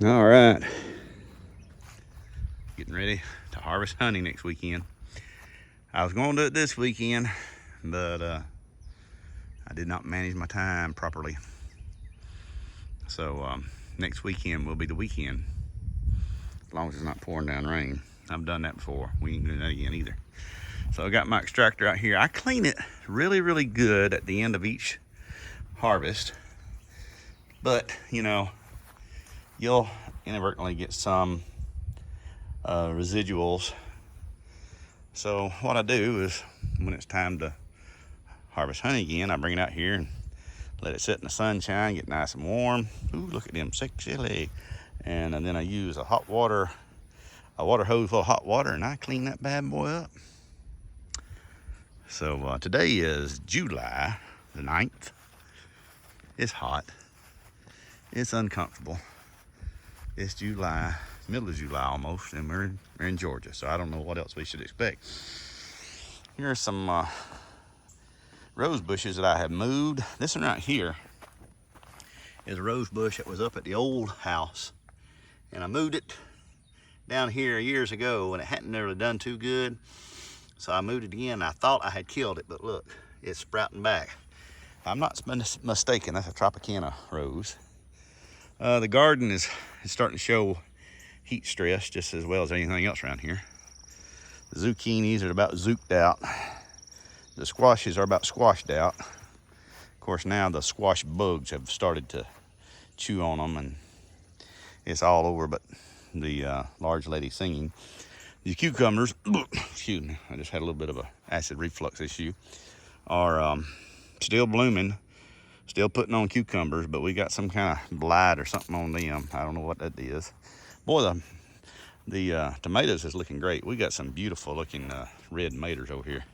All right, getting ready to harvest honey next weekend. I was going to do it this weekend, but I did not manage my time properly. So next weekend will be the weekend, as long as it's not pouring down rain. I've done that before. We ain't doing that again either. So I got my extractor out here. I clean it really, really good at the end of each harvest, but you know, you'll inadvertently get some residuals. So what I do is, when it's time to harvest honey again, I bring it out here and let it sit in the sunshine, get nice and warm. Ooh, look at them sexy legs. And then I use a water hose full of hot water, and I clean that bad boy up. So today is July the 9th. It's hot. It's uncomfortable. It's July, middle of July almost, and we're in Georgia, so I don't know what else we should expect. Here are some rose bushes that I have moved. This one right here is a rose bush that was up at the old house, and I moved it down here years ago and it hadn't really done too good. So I moved it again. I thought I had killed it, but look, it's sprouting back. If I'm not mistaken, that's a Tropicana rose. The garden is starting to show heat stress just as well as anything else around here. The zucchinis are about zooked out. The squashes are about squashed out. Of course, now the squash bugs have started to chew on them, and it's all over but the large lady singing. These cucumbers, excuse me, I just had a little bit of a acid reflux issue, are still blooming, still putting on cucumbers, but we got some kind of blight or something on them. I don't know what that is. Boy, the tomatoes is looking great. We got some beautiful looking red tomatoes over here.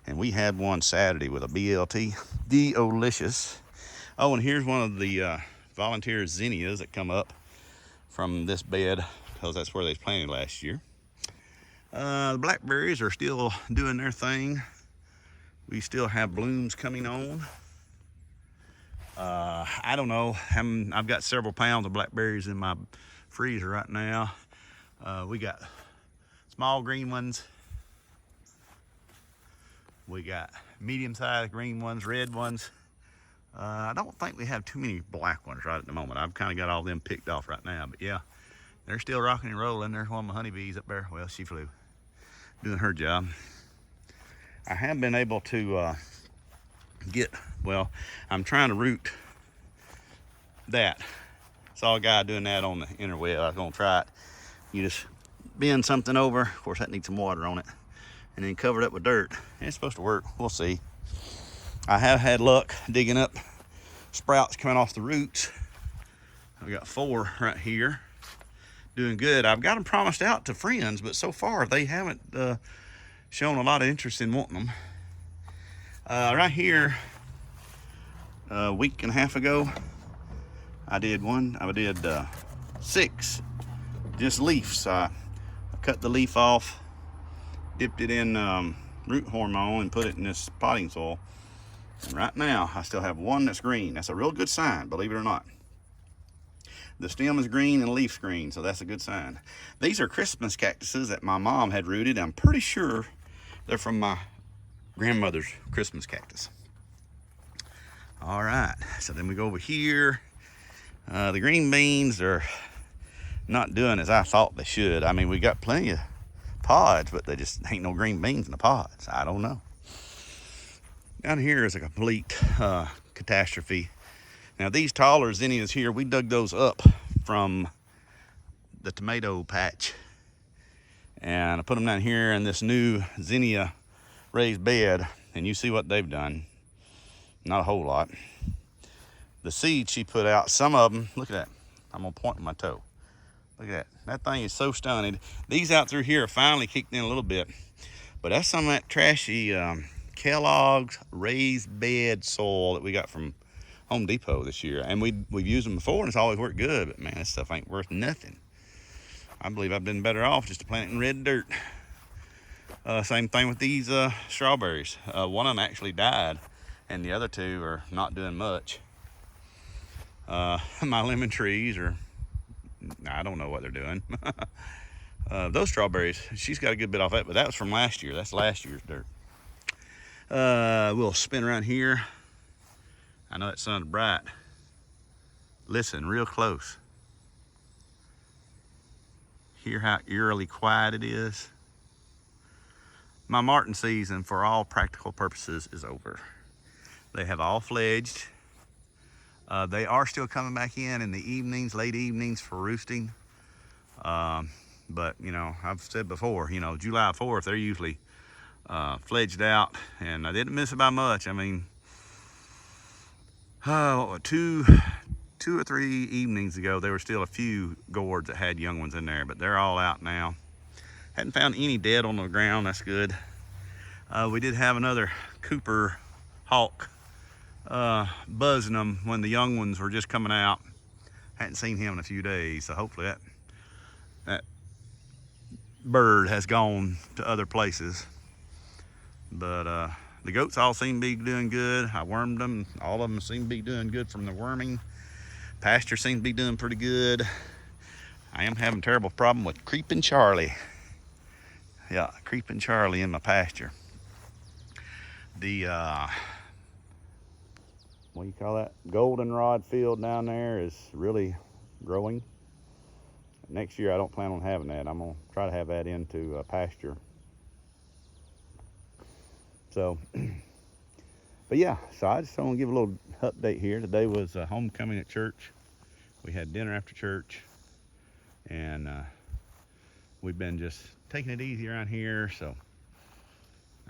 And we had one Saturday with a BLT, delicious. Oh, and here's one of the volunteer zinnias that come up from this bed, because that's where they planted last year. The blackberries are still doing their thing. We still have blooms coming on. I don't know. I've got several pounds of blackberries in my freezer right now. We got small green ones. We got medium-sized green ones, red ones. I don't think we have too many black ones right at the moment. I've kind of got all them picked off right now, but yeah, they're still rocking and rolling. There's one of my honeybees up there. Well, she flew, doing her job. I have been able to well, I'm trying to root that. Saw a guy doing that on the interweb. I was gonna try it. You just bend something over. Of course, that needs some water on it, and then cover it up with dirt. And it's supposed to work. We'll see. I have had luck digging up sprouts coming off the roots. I've got 4 right here, doing good. I've got them promised out to friends, but so far they haven't shown a lot of interest in wanting them. Right here, a week and a half ago, I did 6 just leaves. I cut the leaf off, dipped it in root hormone, and put it in this potting soil. And right now, I still have 1 that's green. That's a real good sign, believe it or not. The stem is green and the leaf's green, so that's a good sign. These are Christmas cactuses that my mom had rooted. I'm pretty sure they're from my grandmother's Christmas cactus. All right, so then we go over here. The green beans are not doing as I thought they should. I mean, we got plenty of pods, but they just ain't no green beans in the pods. I don't know. Down here is a complete catastrophe. Now, these taller zinnias here, we dug those up from the tomato patch, and I put them down here in this new zinnia raised bed, and you see what they've done. Not a whole lot. The seeds she put out, some of them, look at that. I'm gonna point with my toe. Look at that. That thing is so stunning. These out through here are finally kicked in a little bit, but that's some of that trashy Kellogg's raised bed soil that we got from Home Depot this year. And we've used them before and it's always worked good, but man, this stuff ain't worth nothing. I believe I've been better off just to plant it in red dirt. Same thing with these strawberries. One of them actually died, and the other 2 are not doing much. My lemon trees are I don't know what they're doing. Those strawberries, she's got a good bit off that, but that was from last year. That's last year's dirt. We'll spin around here. I know that sun's bright. Listen real close. Hear how eerily quiet it is. My martin season, for all practical purposes, is over. They have all fledged. They are still coming back in the evenings, late evenings for roosting. But, you know, I've said before, you know, July 4th, they're usually fledged out, and I didn't miss it by much. I mean, two or three evenings ago, there were still a few gourds that had young ones in there, but they're all out now. Hadn't found any dead on the ground. That's good. We did have another Cooper hawk buzzing them when the young ones were just coming out. Hadn't seen him in a few days, so hopefully that bird has gone to other places. But the goats all seem to be doing good. I wormed them. All of them seem to be doing good from the worming. Pasture seems to be doing pretty good. I am having a terrible problem with Creeping Charlie. Yeah, Creeping Charlie in my pasture. The what do you call that? Goldenrod field down there is really growing. Next year I don't plan on having that. I'm gonna try to have that into pasture. So, but yeah, so I just want to give a little update here. Today was homecoming at church. We had dinner after church, and we've been just taking it easy around here. So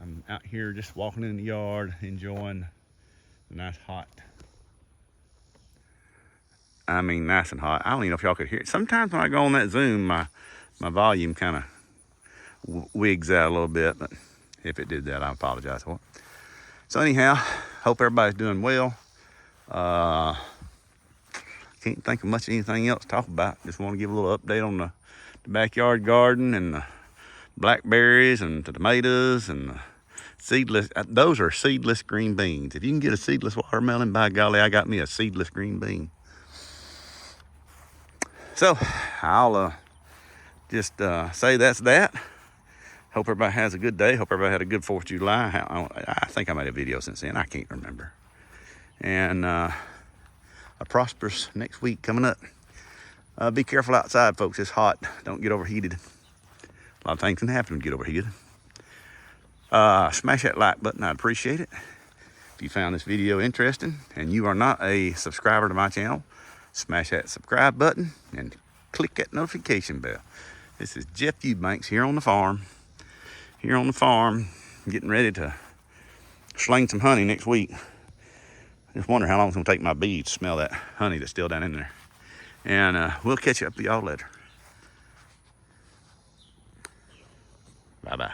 I'm out here just walking in the yard, enjoying the nice hot. I mean, nice and hot. I don't even know if y'all could hear it. Sometimes when I go on that Zoom, my volume kind of wigs out a little bit, but if it did that, I apologize for it. So anyhow, hope everybody's doing well. Can't think of much of anything else to talk about. Just want to give a little update on the backyard garden and the blackberries and the tomatoes and the seedless. Those are seedless green beans. If you can get a seedless watermelon, by golly, I got me a seedless green bean. So I'll just say that's that. Hope everybody has a good day. Hope everybody had a good 4th of July. I think I made a video since then. I can't remember. And a prosperous next week coming up. Be careful outside, folks. It's hot. Don't get overheated. A lot of things can happen when you get overheated. Smash that like button. I'd appreciate it. If you found this video interesting and you are not a subscriber to my channel, smash that subscribe button and click that notification bell. This is Jeff Eubanks here on the farm. Getting ready to sling some honey next week. Just wonder how long it's gonna take my bees to smell that honey that's still down in there. And we'll catch up with y'all later. Bye-bye.